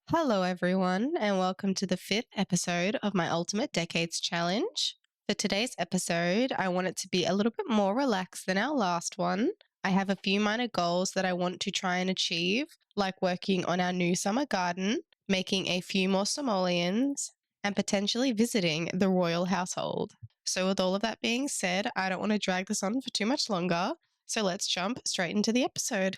Hello, everyone, and welcome to the 5th episode of my Ultimate Decades Challenge. For today's episode, I want it to be a little bit more relaxed than our last one. I have a few minor goals that I want to try and achieve, like working on our new summer garden, making a few more simoleons, and potentially visiting the royal household. So with all of that being said, I don't want to drag this on for too much longer, so let's jump straight into the episode.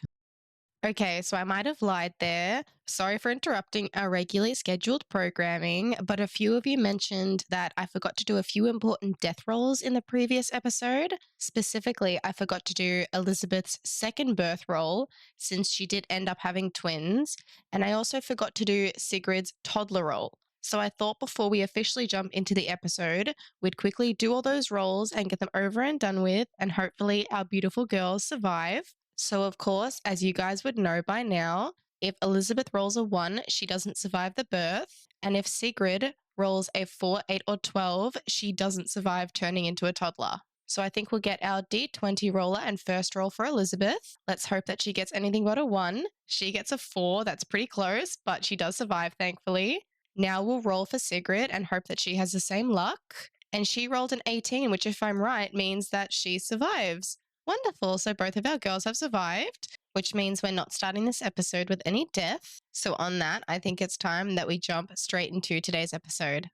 Okay, so I might have lied there. Sorry for interrupting our regularly scheduled programming, but a few of you mentioned that I forgot to do a few important death rolls in the previous episode. Specifically, I forgot to do Elizabeth's second birth roll, since she did end up having twins, and I also forgot to do Sigrid's toddler roll. So I thought before we officially jump into the episode, we'd quickly do all those rolls and get them over and done with, and hopefully our beautiful girls survive. So, of course, as you guys would know by now, if Elizabeth rolls a 1, she doesn't survive the birth. And if Sigrid rolls a 4, 8, or 12, she doesn't survive turning into a toddler. So I think we'll get our D20 roller and first roll for Elizabeth. Let's hope that she gets anything but a 1. She gets a 4. That's pretty close, but she does survive, thankfully. Now we'll roll for Sigrid and hope that she has the same luck. And she rolled an 18, which, if I'm right, means that she survives. Wonderful. So both of our girls have survived, which means we're not starting this episode with any death. So on that, I think it's time that we jump straight into today's episode.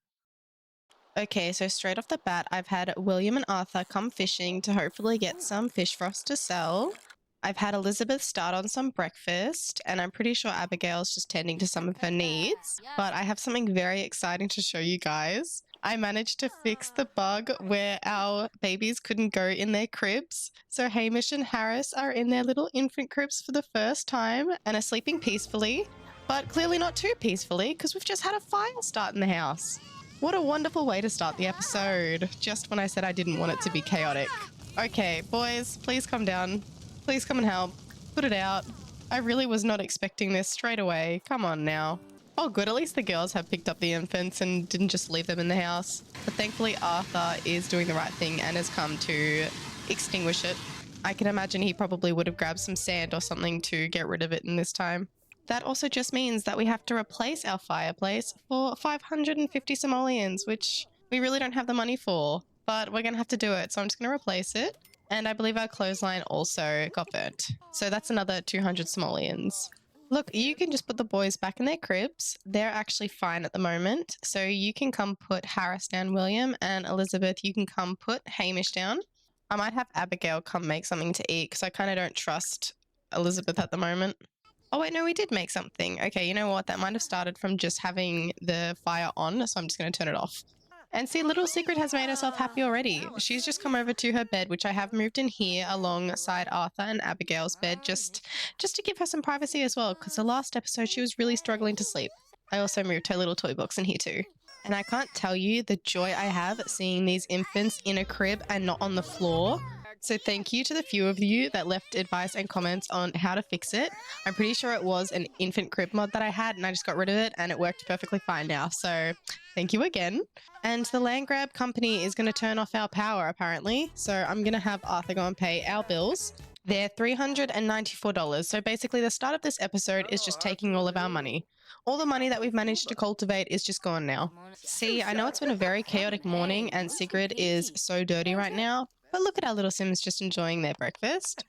Okay, so straight off the bat, I've had William and Arthur come fishing to hopefully get some fish for us to sell. I've had Elizabeth start on some breakfast, and I'm pretty sure Abigail's just tending to some of her needs. But I have something very exciting to show you guys. I managed to fix the bug where our babies couldn't go in their cribs. So Hamish and Harris are in their little infant cribs for the first time and are sleeping peacefully, but clearly not too peacefully because we've just had a fire start in the house. What a wonderful way to start the episode, just when I said I didn't want it to be chaotic. Okay, boys, please come down. Please come and help. Put it out. I really was not expecting this straight away. Come on now. Oh, good. At least the girls have picked up the infants and didn't just leave them in the house. But thankfully, Arthur is doing the right thing and has come to extinguish it. I can imagine he probably would have grabbed some sand or something to get rid of it in this time. That also just means that we have to replace our fireplace for 550 simoleons, which we really don't have the money for. But we're going to have to do it, so I'm just going to replace it. And I believe our clothesline also got burnt. So that's another 200 simoleons. Look, you can just put the boys back in their cribs. They're actually fine at the moment. So you can come put Harris down, William, and Elizabeth, you can come put Hamish down. I might have Abigail come make something to eat because I kind of don't trust Elizabeth at the moment. Oh, wait, no, we did make something. Okay, you know what? That might have started from just having the fire on, so I'm just going to turn it off. And see, little Sigrid has made herself happy already. She's just come over to her bed, which I have moved in here alongside Arthur and Abigail's bed, just to give her some privacy as well, because the last episode she was really struggling to sleep. I also moved her little toy box in here too. And I can't tell you the joy I have seeing these infants in a crib and not on the floor. So thank you to the few of you that left advice and comments on how to fix it. I'm pretty sure it was an infant crib mod that I had and I just got rid of it and it worked perfectly fine now. So thank you again. And the land grab company is going to turn off our power apparently. So I'm going to have Arthur go and pay our bills. They're $394. So basically the start of this episode is just taking all of our money. All the money that we've managed to cultivate is just gone now. See, I know it's been a very chaotic morning and Sigrid is so dirty right now. But look at our little Sims just enjoying their breakfast.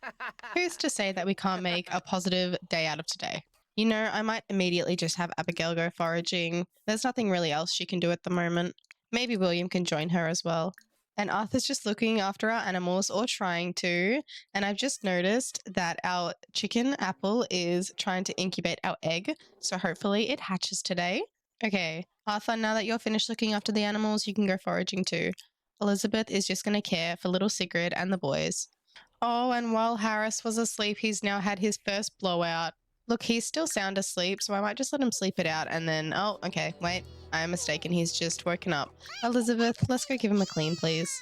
Who's to say that we can't make a positive day out of today? You know, I might immediately just have Abigail go foraging. There's nothing really else she can do at the moment. Maybe William can join her as well. And Arthur's just looking after our animals, or trying to. And I've just noticed that our chicken Apple is trying to incubate our egg. So hopefully it hatches today. Okay, Arthur, now that you're finished looking after the animals, you can go foraging too. Elizabeth is just going to care for little Sigrid and the boys. Oh, and while Harris was asleep, he's now had his first blowout. Look, he's still sound asleep, so I might just let him sleep it out and then... Oh, okay, wait. I am mistaken. He's just woken up. Elizabeth, let's go give him a clean, please.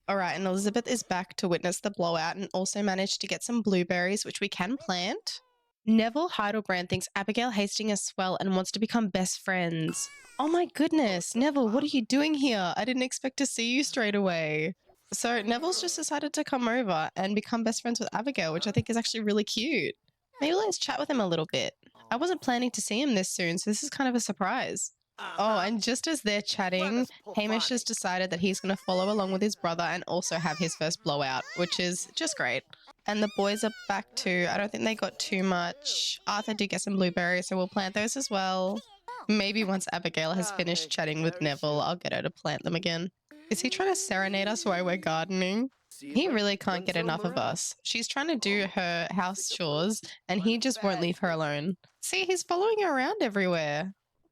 All right, and Elizabeth is back to witness the blowout and also managed to get some blueberries, which we can plant. Neville Heidelbrand thinks Abigail Hastings is swell and wants to become best friends. Oh my goodness, Neville, what are you doing here? I didn't expect to see you straight away. So Neville's just decided to come over and become best friends with Abigail, which I think is actually really cute. Maybe let's chat with him a little bit. I wasn't planning to see him this soon, so this is kind of a surprise. Oh, and just as they're chatting, Hamish has decided that he's going to follow along with his brother and also have his first blowout, which is just great. And the boys are back too. I don't think they got too much. Arthur did get some blueberries, so we'll plant those as well. Maybe once Abigail has finished chatting with Neville, I'll get her to plant them again. Is he trying to serenade us while we're gardening? He really can't get enough of us. She's trying to do her house chores, and he just won't leave her alone. See, he's following her around everywhere.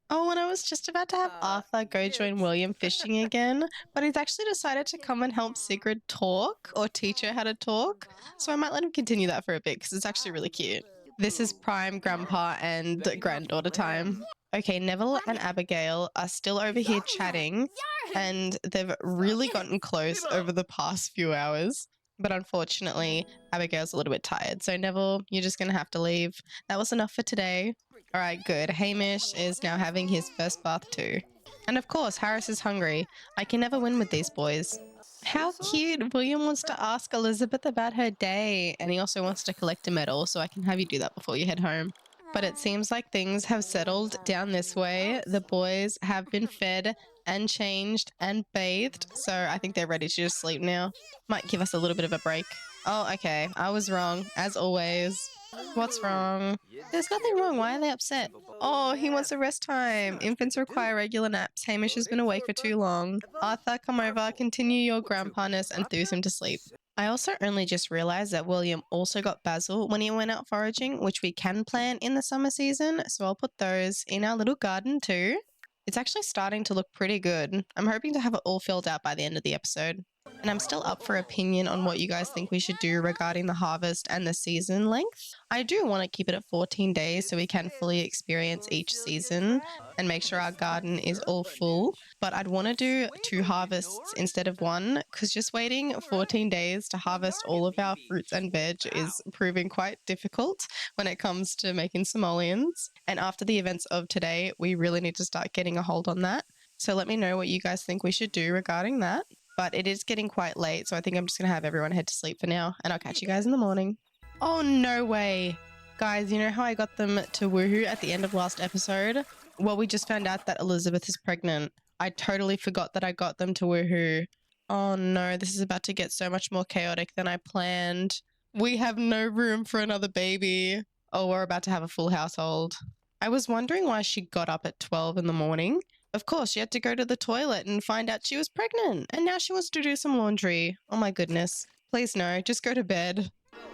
Oh, and I was just about to have Arthur go join William fishing again, but he's actually decided to come and help Sigrid talk or teach her how to talk. So I might let him continue that for a bit because it's actually really cute. This is prime grandpa and granddaughter time. Okay, Neville and Abigail are still over here chatting, and they've really gotten close over the past few hours. But unfortunately, Abigail's a little bit tired. So Neville, you're just going to have to leave. That was enough for today. All right, good. Hamish is now having his first bath too. And of course, Harris is hungry. I can never win with these boys. How cute. William wants to ask Elizabeth about her day. And he also wants to collect a medal, so I can have you do that before you head home. But it seems like things have settled down this way. The boys have been fed and changed and bathed. So I think they're ready to just sleep now. Might give us a little bit of a break. Oh, okay. I was wrong, as always. What's wrong? There's nothing wrong. Why are they upset? Oh, he wants a rest time. Infants require regular naps. Hamish has been awake for too long. Arthur, come over, continue your grandpaness and threw him to sleep. I also only just realized that William also got basil when he went out foraging, which we can plant in the summer season. So I'll put those in our little garden too. It's actually starting to look pretty good. I'm hoping to have it all filled out by the end of the episode. And I'm still up for opinion on what you guys think we should do regarding the harvest and the season length. I do want to keep it at 14 days so we can fully experience each season and make sure our garden is all full. But I'd want to do 2 harvests instead of 1 because just waiting 14 days to harvest all of our fruits and veg is proving quite difficult when it comes to making simoleons. And after the events of today, we really need to start getting a hold on that. So let me know what you guys think we should do regarding that. But it is getting quite late, so I think I'm just going to have everyone head to sleep for now, and I'll catch you guys in the morning. Oh, no way. Guys, you know how I got them to woohoo at the end of last episode? Well, we just found out that Elizabeth is pregnant. I totally forgot that I got them to woohoo. Oh, no, this is about to get so much more chaotic than I planned. We have no room for another baby. Oh, we're about to have a full household. I was wondering why she got up at 12 in the morning. Of course, she had to go to the toilet and find out she was pregnant. And now she wants to do some laundry. Oh my goodness. Please no, just go to bed.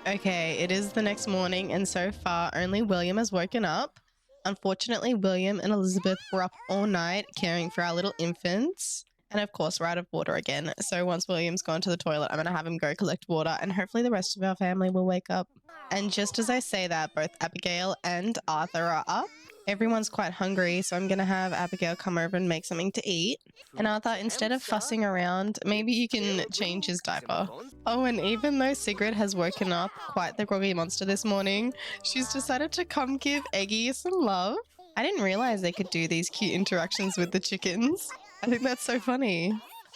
Okay, it is the next morning and so far only William has woken up. Unfortunately, William and Elizabeth were up all night caring for our little infants. And of course, we're out of water again. So once William's gone to the toilet, I'm going to have him go collect water and hopefully the rest of our family will wake up. And just as I say that, both Abigail and Arthur are up. Everyone's quite hungry, so I'm going to have Abigail come over and make something to eat. And Arthur, instead of fussing around, maybe you can change his diaper. Oh, and even though Sigrid has woken up quite the groggy monster this morning, she's decided to come give Eggy some love. I didn't realize they could do these cute interactions with the chickens. I think that's so funny.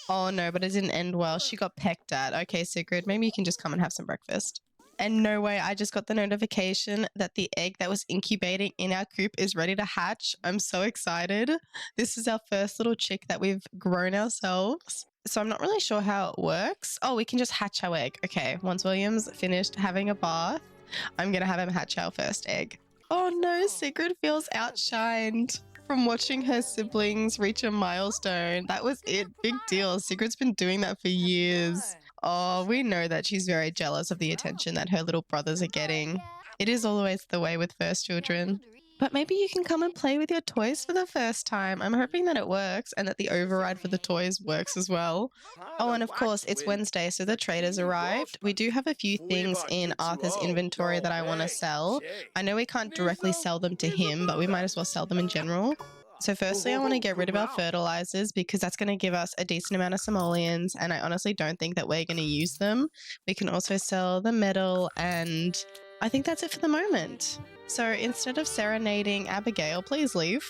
Oh no, but it didn't end well. She got pecked at. Okay, Sigrid, maybe you can just come and have some breakfast. And no way, I just got the notification that the egg that was incubating in our coop is ready to hatch. I'm so excited. This is our first little chick that we've grown ourselves. So I'm not really sure how it works. Oh, we can just hatch our egg. Okay, once William's finished having a bath, I'm going to have him hatch our first egg. Oh no, Sigrid feels outshined from watching her siblings reach a milestone. That was it. Big deal. Sigrid's been doing that for years. Oh, we know that she's very jealous of the attention that her little brothers are getting. It is always the way with first children. But maybe you can come and play with your toys for the first time. I'm hoping that it works and that the override for the toys works as well. Oh, and of course, it's Wednesday, so the traders arrived. We do have a few things in Arthur's inventory that I want to sell. I know we can't directly sell them to him, but we might as well sell them in general. So firstly, I want to get rid of our fertilizers because that's going to give us a decent amount of simoleons, and I honestly don't think that we're going to use them. We can also sell the metal, and I think that's it for the moment. So instead of serenading Abigail, please leave.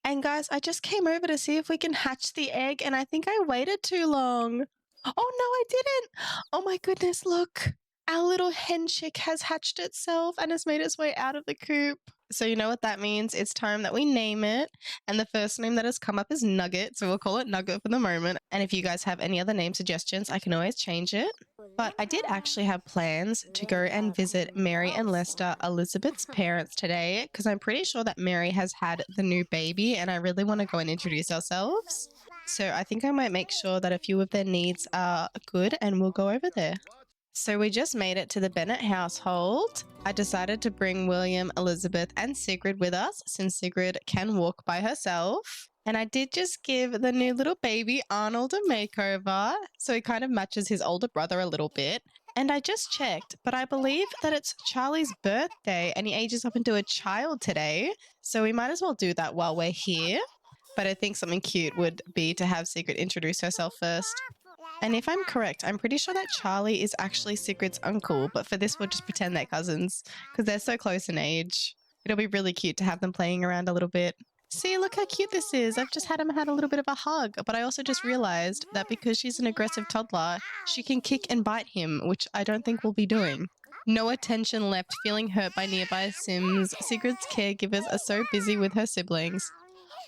And guys, I just came over to see if we can hatch the egg, and I think I waited too long. Oh, no, I didn't. Oh, my goodness. Look, our little hen chick has hatched itself and has made its way out of the coop. So you know what that means? It's time that we name it. And the first name that has come up is Nugget. So we'll call it Nugget for the moment. And if you guys have any other name suggestions, I can always change it. But I did actually have plans to go and visit Mary and Lester, Elizabeth's parents, today, because I'm pretty sure that Mary has had the new baby and I really want to go and introduce ourselves. So I think I might make sure that a few of their needs are good and we'll go over there. So we just made it to the Bennett household. I decided to bring William, Elizabeth, and Sigrid with us since Sigrid can walk by herself. And I did just give the new little baby Arnold a makeover, so he kind of matches his older brother a little bit. And I just checked, but I believe that it's Charlie's birthday and he ages up into a child today. So we might as well do that while we're here. But I think something cute would be to have Sigrid introduce herself first. And if I'm correct, I'm pretty sure that Charlie is actually Sigrid's uncle, but for this we'll just pretend they're cousins because they're so close in age. It'll be really cute to have them playing around a little bit. See, look how cute this is. I've just had him had a little bit of a hug, but I also just realized that because she's an aggressive toddler, she can kick and bite him, which I don't think we'll be doing. No attention left, feeling hurt by nearby Sims. Sigrid's caregivers are so busy with her siblings.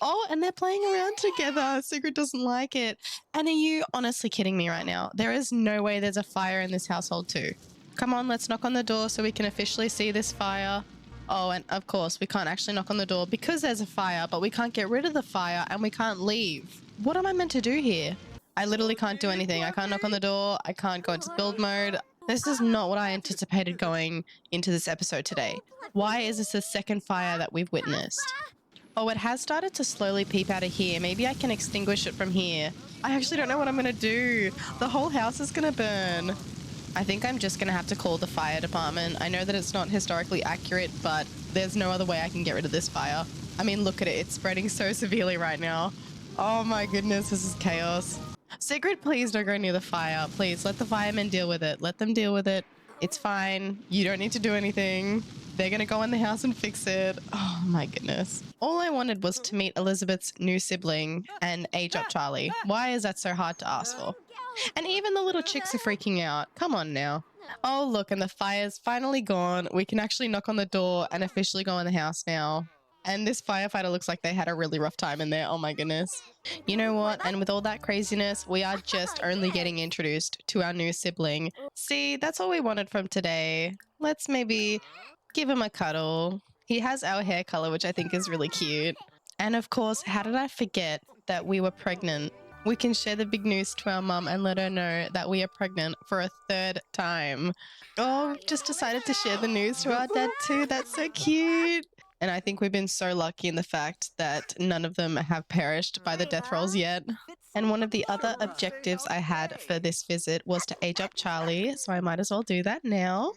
Oh, and they're playing around together. Sigrid doesn't like it. And are you honestly kidding me right now? There is no way there's a fire in this household too. Come on, let's knock on the door so we can officially see this fire. Oh, and of course, we can't actually knock on the door because there's a fire, but we can't get rid of the fire and we can't leave. What am I meant to do here? I literally can't do anything. I can't knock on the door. I can't go into build mode. This is not what I anticipated going into this episode today. Why is this the second fire that we've witnessed? Oh, it has started to slowly peep out of here. Maybe I can extinguish it from here. I actually don't know what I'm going to do. The whole house is going to burn. I think I'm just going to have to call the fire department. I know that it's not historically accurate, but there's no other way I can get rid of this fire. I mean, look at it. It's spreading so severely right now. Oh my goodness, this is chaos. Sigrid, please don't go near the fire. Please, let the firemen deal with it. Let them deal with it. It's fine. You don't need to do anything. They're going to go in the house and fix it. Oh my goodness. All I wanted was to meet Elizabeth's new sibling and age up Charlie. Why is that so hard to ask for? And even the little chicks are freaking out. Come on now. Oh, look, and the fire's finally gone. We can actually knock on the door and officially go in the house now. And this firefighter looks like they had a really rough time in there. Oh my goodness. You know what? And with all that craziness, we are just only getting introduced to our new sibling. See, that's all we wanted from today. Let's maybe give him a cuddle. He has our hair color, which I think is really cute. And of course, how did I forget that we were pregnant? We can share the big news to our mum and let her know that we are pregnant for a third time. Oh, we've just decided to share the news to our dad too. That's so cute. And I think we've been so lucky in the fact that none of them have perished by the death rolls yet. And one of the other objectives I had for this visit was to age up Charlie, so I might as well do that now.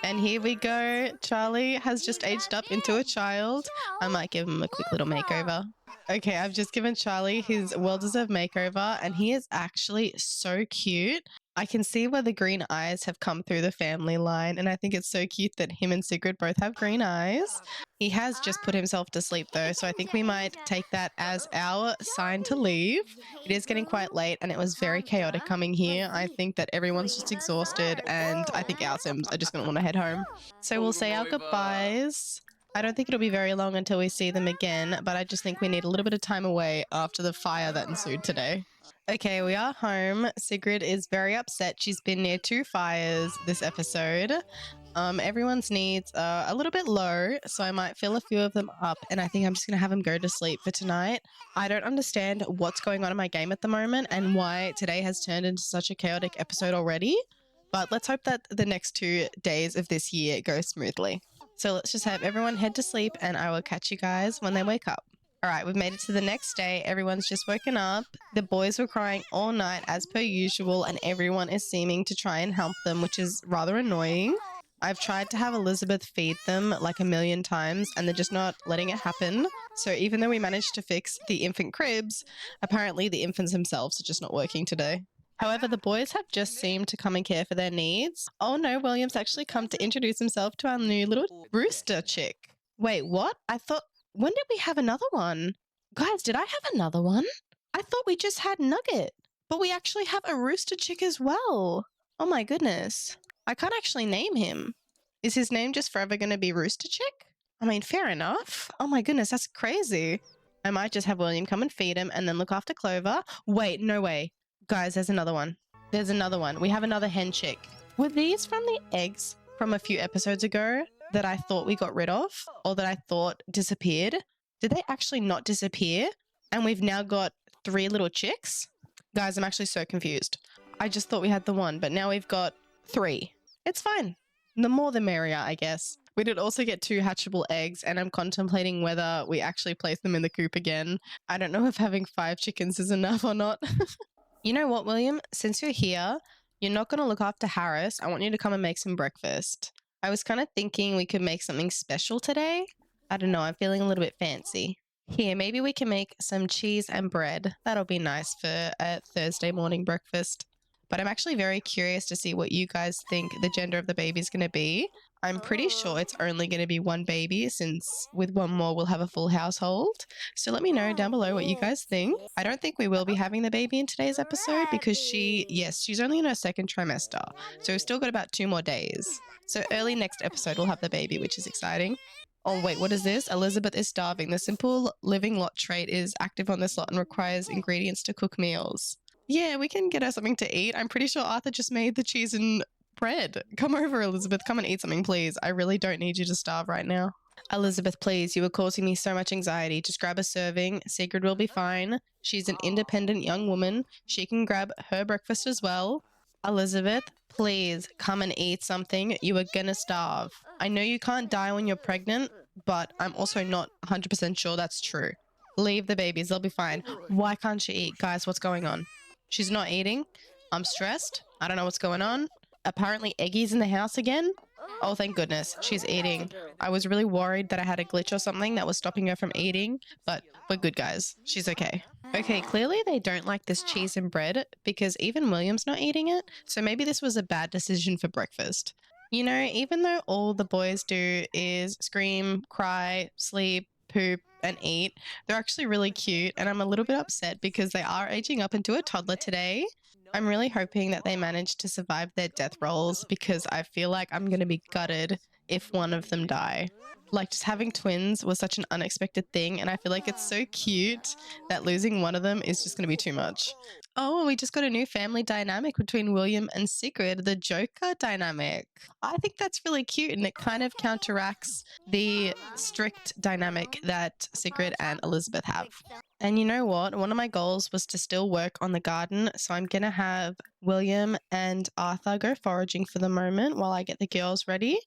And here we go. Charlie has just aged up into a child. I might give him a quick little makeover. Okay, I've just given Charlie his well-deserved makeover, and he is actually so cute. I can see where the green eyes have come through the family line, and I think it's so cute that him and Sigrid both have green eyes. He has just put himself to sleep though, so I think we might take that as our sign to leave. It is getting quite late and it was very chaotic coming here. I think that everyone's just exhausted and I think our Sims are just going to want to head home. So we'll say our goodbyes. I don't think it'll be very long until we see them again, but I just think we need a little bit of time away after the fire that ensued today. Okay, we are home. Sigrid is very upset. She's been near 2 fires this episode. Everyone's needs are a little bit low, so I might fill a few of them up, and I think I'm just going to have them go to sleep for tonight. I don't understand what's going on in my game at the moment and why today has turned into such a chaotic episode already, but let's hope that the next 2 days of this year go smoothly. So let's just have everyone head to sleep, and I will catch you guys when they wake up. All right, we've made it to the next day. Everyone's just woken up. The boys were crying all night as per usual, and everyone is seeming to try and help them, which is rather annoying. I've tried to have Elizabeth feed them like a million times, and they're just not letting it happen. So even though we managed to fix the infant cribs, apparently the infants themselves are just not working today. However, the boys have just seemed to come and care for their needs. Oh no, William's actually come to introduce himself to our new little rooster chick. Wait, what? When did we have another one? Guys, did I have another one? I thought we just had Nugget. But we actually have a rooster chick as well. Oh my goodness. I can't actually name him. Is his name just forever going to be Rooster Chick? I mean, fair enough. Oh my goodness, that's crazy. I might just have William come and feed him and then look after Clover. Wait, no way. Guys, there's another one. There's another one. We have another hen chick. Were these from the eggs from a few episodes ago that I thought we got rid of or that I thought disappeared? Did they actually not disappear? And we've now got 3 little chicks? Guys, I'm actually so confused. I just thought we had the one, but now we've got 3. It's fine. The more the merrier, I guess. We did also get 2 hatchable eggs, and I'm contemplating whether we actually place them in the coop again. I don't know if having 5 chickens is enough or not. You know what, William? Since you're here, you're not going to look after Harris. I want you to come and make some breakfast. I was kind of thinking we could make something special today. I don't know. I'm feeling a little bit fancy. Here, maybe we can make some cheese and bread. That'll be nice for a Thursday morning breakfast. But I'm actually very curious to see what you guys think the gender of the baby is going to be. I'm pretty sure it's only going to be 1 baby, since with 1 more we'll have a full household. So let me know down below what you guys think. I don't think we will be having the baby in today's episode because she's only in her 2nd trimester. So we've still got about 2 more days. So early next episode we'll have the baby, which is exciting. Oh wait, what is this? Elizabeth is starving. The simple living lot trait is active on this lot and requires ingredients to cook meals. Yeah, we can get her something to eat. I'm pretty sure Arthur just made the cheese and bread. Come over, Elizabeth. Come and eat something, please. I really don't need you to starve right now. Elizabeth, please. You are causing me so much anxiety. Just grab a serving. Sigrid will be fine. She's an independent young woman. She can grab her breakfast as well. Elizabeth, please come and eat something. You are gonna starve. I know you can't die when you're pregnant, but I'm also not 100% sure that's true. Leave the babies. They'll be fine. Why can't she eat? Guys, what's going on? She's not eating. I'm stressed. I don't know what's going on. Apparently Eggy's in the house again. Oh, thank goodness. She's eating. I was really worried that I had a glitch or something that was stopping her from eating, but we're good, guys. She's okay. Okay, clearly they don't like this cheese and bread because even William's not eating it. So maybe this was a bad decision for breakfast. You know, even though all the boys do is scream, cry, sleep, poop, and eat, they're actually really cute, and I'm a little bit upset because they are aging up into a toddler today. I'm really hoping that they manage to survive their death rolls because I feel like I'm going to be gutted if one of them die. Like, just having twins was such an unexpected thing, and I feel like it's so cute that losing one of them is just going to be too much. Oh, we just got a new family dynamic between William and Sigrid, the Joker dynamic. I think that's really cute, and it kind of counteracts the strict dynamic that Sigrid and Elizabeth have. And you know what? One of my goals was to still work on the garden, so I'm going to have William and Arthur go foraging for the moment while I get the girls ready.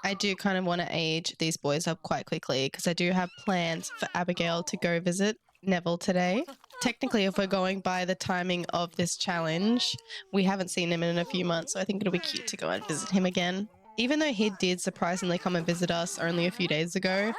I do kind of want to age these boys up quite quickly because I do have plans for Abigail to go visit Neville today. Technically, if we're going by the timing of this challenge, we haven't seen him in a few months, so I think it'll be cute to go and visit him again. Even though he did surprisingly come and visit us only a few days ago,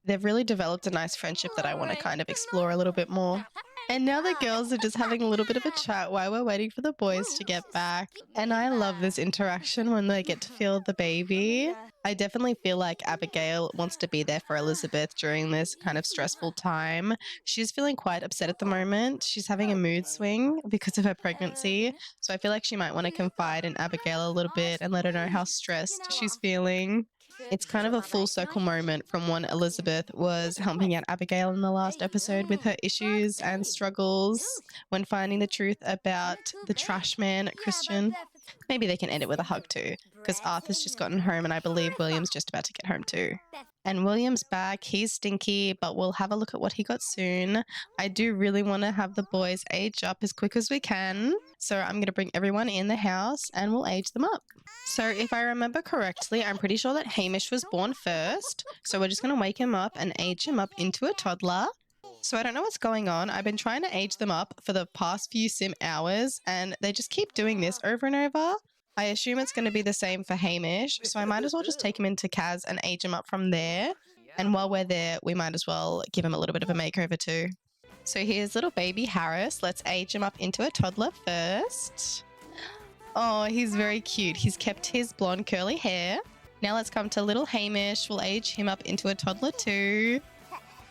they've really developed a nice friendship that I want to kind of explore a little bit more. And now the girls are just having a little bit of a chat while we're waiting for the boys to get back. And I love this interaction when they get to feel the baby. I definitely feel like Abigail wants to be there for Elizabeth during this kind of stressful time. She's feeling quite upset at the moment. She's having a mood swing because of her pregnancy. So I feel like she might want to confide in Abigail a little bit and let her know how stressed she's feeling. It's kind of a full circle moment from when Elizabeth was helping out Abigail in the last episode with her issues and struggles when finding the truth about the trash man, Christian. Maybe they can end it with a hug too, because Arthur's just gotten home and I believe William's just about to get home too. And William's back. He's stinky, but we'll have a look at what he got soon. I do really want to have the boys age up as quick as we can. So I'm going to bring everyone in the house and we'll age them up. So if I remember correctly, I'm pretty sure that Hamish was born first. So we're just going to wake him up and age him up into a toddler. So I don't know what's going on. I've been trying to age them up for the past few sim hours and they just keep doing this over and over. I assume it's going to be the same for Hamish, so I might as well just take him into Kaz and age him up from there. And while we're there, we might as well give him a little bit of a makeover too. So here's little baby Harris. Let's age him up into a toddler first. Oh, he's very cute. He's kept his blonde curly hair. Now let's come to little Hamish. We'll age him up into a toddler too.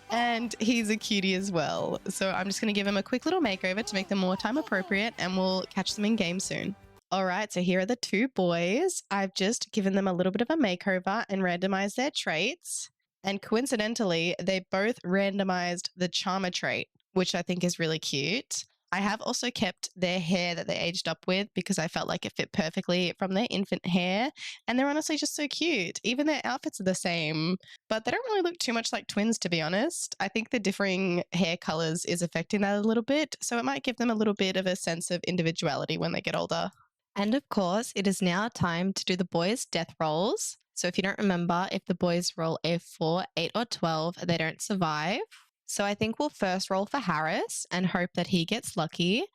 And he's a cutie as well. So I'm just going to give him a quick little makeover to make them more time appropriate, and we'll catch them in game soon. All right, so here are the two boys. I've just given them a little bit of a makeover and randomized their traits. And coincidentally, they both randomized the charmer trait, which I think is really cute. I have also kept their hair that they aged up with because I felt like it fit perfectly from their infant hair. And they're honestly just so cute. Even their outfits are the same, but they don't really look too much like twins, to be honest. I think the differing hair colors is affecting that a little bit, so it might give them a little bit of a sense of individuality when they get older. And of course, it is now time to do the boys' death rolls. So if you don't remember, if the boys roll a 4, 8, or 12, they don't survive. So I think we'll first roll for Harris and hope that he gets lucky.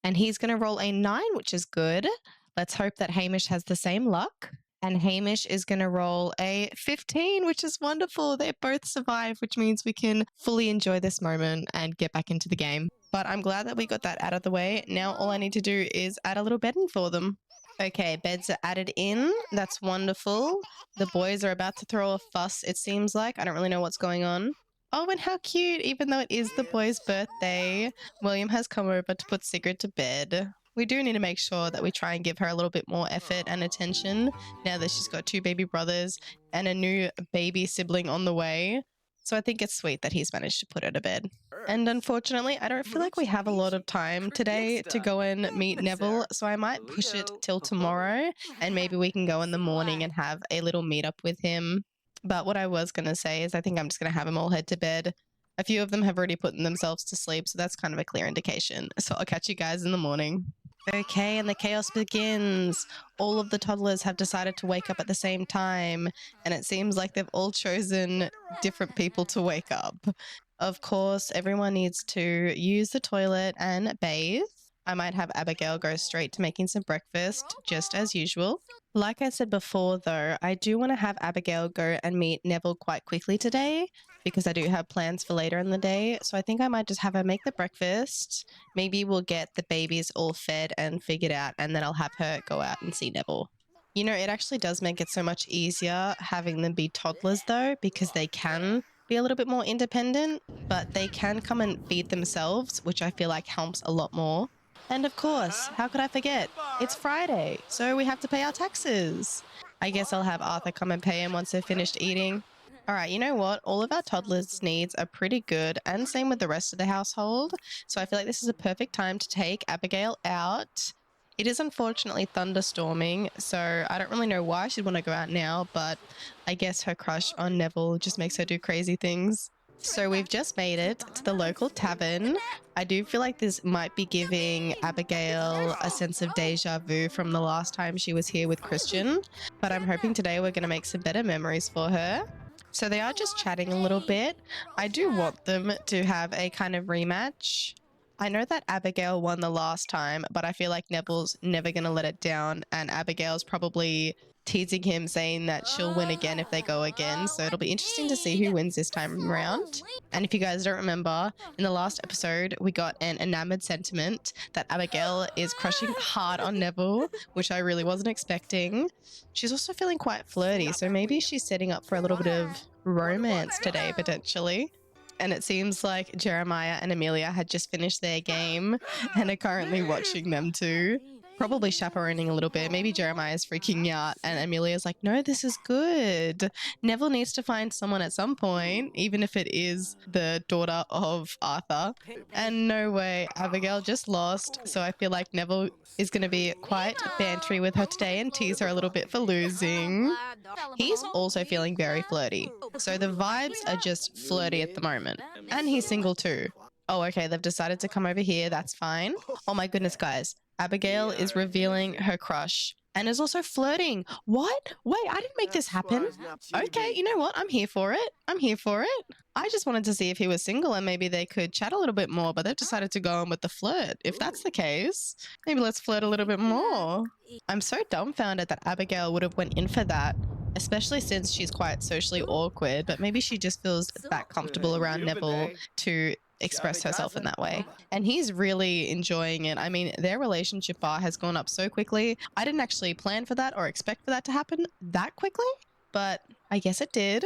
And he's going to roll a 9, which is good. Let's hope that Hamish has the same luck. And Hamish is going to roll a 15, which is wonderful. They both survive, which means we can fully enjoy this moment and get back into the game. But I'm glad that we got that out of the way. Now all I need to do is add a little bedding for them. Okay, beds are added in. That's wonderful. The boys are about to throw a fuss, it seems like. I don't really know what's going on. Oh, and how cute. Even though it is the boy's birthday, William has come over to put Sigrid to bed. We do need to make sure that we try and give her a little bit more effort and attention now that she's got 2 baby brothers and a new baby sibling on the way. So I think it's sweet that he's managed to put her to bed. And unfortunately, I don't feel like we have a lot of time today to go and meet Neville, so I might push it till tomorrow, and maybe we can go in the morning and have a little meetup with him. But what I was going to say is I think I'm just going to have them all head to bed. A few of them have already put themselves to sleep, so that's kind of a clear indication. So I'll catch you guys in the morning. Okay, and the chaos begins. All of the toddlers have decided to wake up at the same time, and it seems like they've all chosen different people to wake up. Of course, everyone needs to use the toilet and bathe. I might have Abigail go straight to making some breakfast, just as usual. Like I said before, though, I do want to have Abigail go and meet Neville quite quickly today because I do have plans for later in the day. So I think I might just have her make the breakfast. Maybe we'll get the babies all fed and figured out, and then I'll have her go out and see Neville. You know, it actually does make it so much easier having them be toddlers, though, because they can be a little bit more independent, but they can come and feed themselves, which I feel like helps a lot more. And of course, how could I forget? It's Friday, so we have to pay our taxes. I guess I'll have Arthur come and pay him once they're finished eating. All right, you know what? All of our toddlers' needs are pretty good, and same with the rest of the household. So I feel like this is a perfect time to take Abigail out. It is unfortunately thunderstorming, so I don't really know why she'd want to go out now, but I guess her crush on Neville just makes her do crazy things. So we've just made it to the local tavern. I do feel like this might be giving Abigail a sense of deja vu from the last time she was here with Christian, but I'm hoping today we're going to make some better memories for her. So they are just chatting a little bit. I do want them to have a kind of rematch. I know that Abigail won the last time, but I feel like Neville's never going to let it down, and Abigail's probably teasing him, saying that she'll win again if they go again. So it'll be interesting to see who wins this time around. And if you guys don't remember, in the last episode, we got an enamored sentiment that Abigail is crushing hard on Neville, which I really wasn't expecting. She's also feeling quite flirty, so maybe she's setting up for a little bit of romance today, potentially. And it seems like Jeremiah and Amelia had just finished their game and are currently watching them too. Probably chaperoning a little bit. Maybe Jeremiah's freaking out and Amelia's like, no, this is good. Neville needs to find someone at some point, even if it is the daughter of Arthur. And no way, Abigail just lost. So I feel like Neville is going to be quite bantery with her today and tease her a little bit for losing. He's also feeling very flirty. So the vibes are just flirty at the moment. And he's single too. Oh, okay, they've decided to come over here. That's fine. Oh my goodness, guys. Abigail is revealing her crush and is also flirting. What? Wait, I didn't make this happen. Okay, you know what? I'm here for it. I'm here for it. I just wanted to see if he was single and maybe they could chat a little bit more, but they've decided to go on with the flirt. If that's the case, maybe let's flirt a little bit more. I'm so dumbfounded that Abigail would have went in for that, especially since she's quite socially awkward, but maybe she just feels that comfortable around Neville to express herself in that way. And he's really enjoying it. I mean, their relationship bar has gone up so quickly. I didn't actually plan for that or expect for that to happen that quickly, but I guess it did.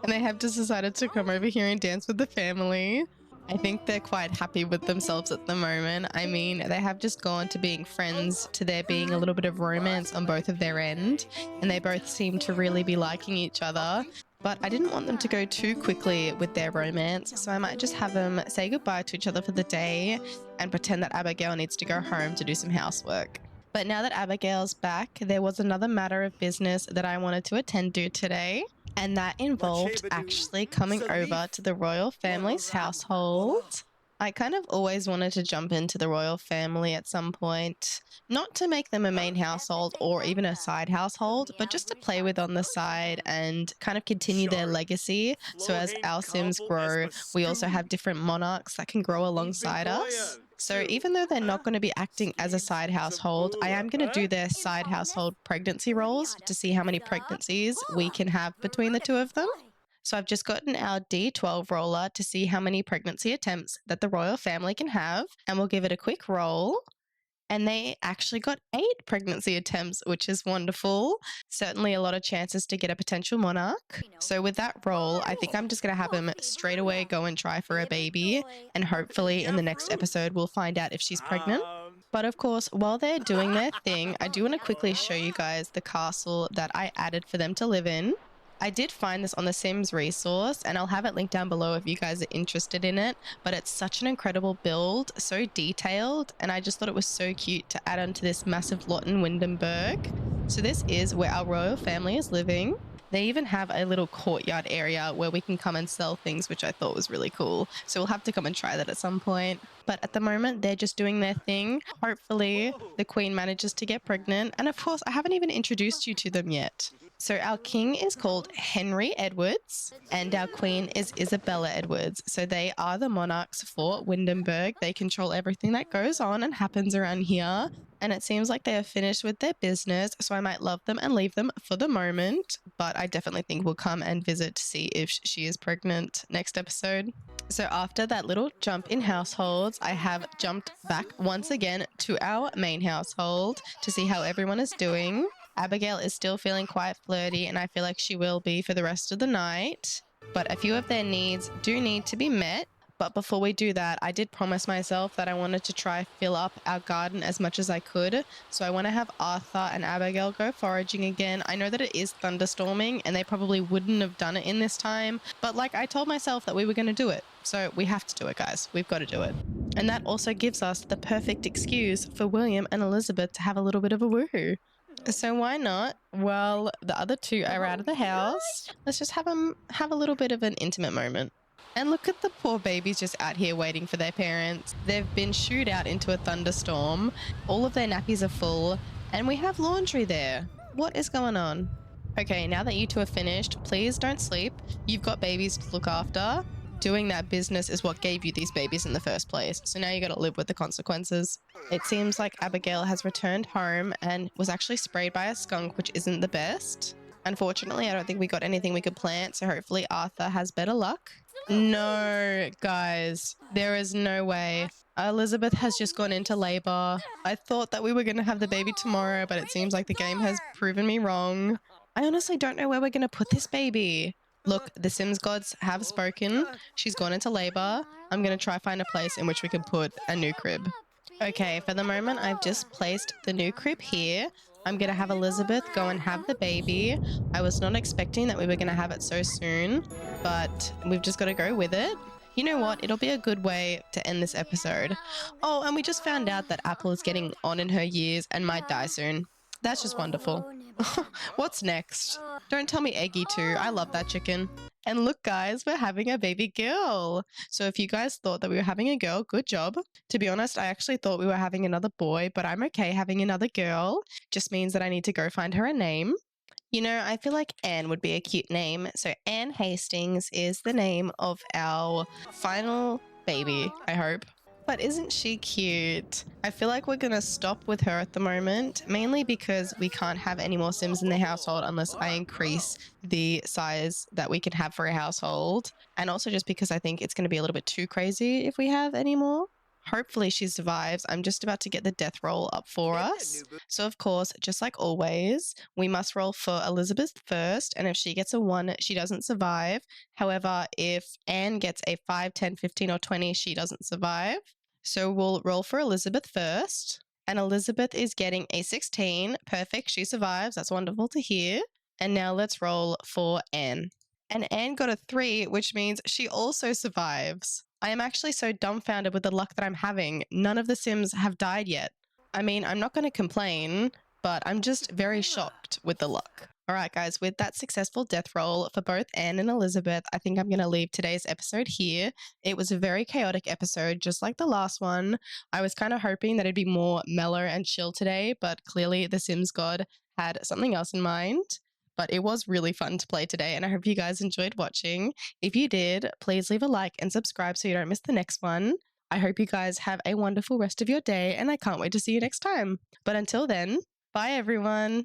And they have just decided to come over here and dance with the family. I think they're quite happy with themselves at the moment. I mean, they have just gone to being friends to there being a little bit of romance on both of their end, and they both seem to really be liking each other. But I didn't want them to go too quickly with their romance, so I might just have them say goodbye to each other for the day and pretend that Abigail needs to go home to do some housework. But now that Abigail's back, there was another matter of business that I wanted to attend to today. And that involved actually coming over to the royal family's household. I kind of always wanted to jump into the royal family at some point, not to make them a main household or even a side household, but just to play with on the side and kind of continue their legacy. So as our Sims grow, we also have different monarchs that can grow alongside us. So even though they're not going to be acting as a side household, I am going to do their side household pregnancy rolls to see how many pregnancies we can have between the two of them. So I've just gotten our D12 roller to see how many pregnancy attempts that the royal family can have, and we'll give it a quick roll. And they actually got 8 pregnancy attempts, which is wonderful. Certainly a lot of chances to get a potential monarch. So with that roll, I think I'm just going to have him straight away go and try for a baby. And hopefully in the next episode, we'll find out if she's pregnant. But of course, while they're doing their thing, I do want to quickly show you guys the castle that I added for them to live in. I did find this on the Sims resource, and I'll have it linked down below if you guys are interested in it, but it's such an incredible build, so detailed, and I just thought it was so cute to add onto this massive lot in Windenburg. So this is where our royal family is living. They even have a little courtyard area where we can come and sell things, which I thought was really cool. So we'll have to come and try that at some point. But at the moment, they're just doing their thing. Hopefully, the queen manages to get pregnant. And of course, I haven't even introduced you to them yet. So our king is called Henry Edwards and our queen is Isabella Edwards. So they are the monarchs for Windenburg. They control everything that goes on and happens around here. And it seems like they are finished with their business. So I might love them and leave them for the moment. But I definitely think we'll come and visit to see if she is pregnant next episode. So after that little jump in households, I have jumped back once again to our main household to see how everyone is doing. Abigail is still feeling quite flirty, and I feel like she will be for the rest of the night. But a few of their needs do need to be met. But before we do that, I did promise myself that I wanted to try fill up our garden as much as I could. So I want to have Arthur and Abigail go foraging again. I know that it is thunderstorming, and they probably wouldn't have done it in this time. But like I told myself that we were going to do it. So we have to do it, guys. We've got to do it. And that also gives us the perfect excuse for William and Elizabeth to have a little bit of a woohoo. So why not? Well, the other two are out of the house. Let's just have them have a little bit of an intimate moment. And look at the poor babies just out here waiting for their parents. They've been shooed out into a thunderstorm. All of their nappies are full. And we have laundry there. What is going on? Okay, now that you two are finished, please don't sleep. You've got babies to look after. Doing that business is what gave you these babies in the first place. So now you got to live with the consequences. It seems like Abigail has returned home and was actually sprayed by a skunk, which isn't the best. Unfortunately, I don't think we got anything we could plant, so hopefully Arthur has better luck. No, guys, there is no way. Elizabeth has just gone into labor. I thought that we were going to have the baby tomorrow, but it seems like the game has proven me wrong. I honestly don't know where we're going to put this baby. Look, the Sims gods have spoken. She's gone into labor. I'm going to try find a place in which we can put a new crib. Okay, for the moment, I've just placed the new crib here. I'm going to have Elizabeth go and have the baby. I was not expecting that we were going to have it so soon, but we've just got to go with it. You know what? It'll be a good way to end this episode. Oh, and we just found out that Apple is getting on in her years and might die soon. That's just wonderful. What's next? Don't tell me Eggy too. I love that chicken. And look, guys, we're having a baby girl. So if you guys thought that we were having a girl, good job. To be honest, I actually thought we were having another boy, but I'm okay having another girl. Just means that I need to go find her a name. You know, I feel like Anne would be a cute name. So Anne Hastings is the name of our final baby, I hope. But isn't she cute? I feel like we're going to stop with her at the moment, mainly because we can't have any more Sims in the household unless I increase the size that we can have for a household. And also just because I think it's going to be a little bit too crazy if we have any more. Hopefully she survives. I'm just about to get the death roll up for us. So of course, just like always, we must roll for Elizabeth first, and if she gets a 1, she doesn't survive. However, if Anne gets a 5, 10, 15, or 20, she doesn't survive. So we'll roll for Elizabeth first. And Elizabeth is getting a 16. Perfect, she survives. That's wonderful to hear. And now let's roll for Anne. And Anne got a 3, which means she also survives. I am actually so dumbfounded with the luck that I'm having. None of the Sims have died yet. I mean, I'm not going to complain, but I'm just very shocked with the luck. All right, guys, with that successful death roll for both Anne and Elizabeth, I think I'm going to leave today's episode here. It was a very chaotic episode, just like the last one. I was kind of hoping that it'd be more mellow and chill today, but clearly the Sims God had something else in mind. But it was really fun to play today, and I hope you guys enjoyed watching. If you did, please leave a like and subscribe so you don't miss the next one. I hope you guys have a wonderful rest of your day, and I can't wait to see you next time. But until then, bye everyone.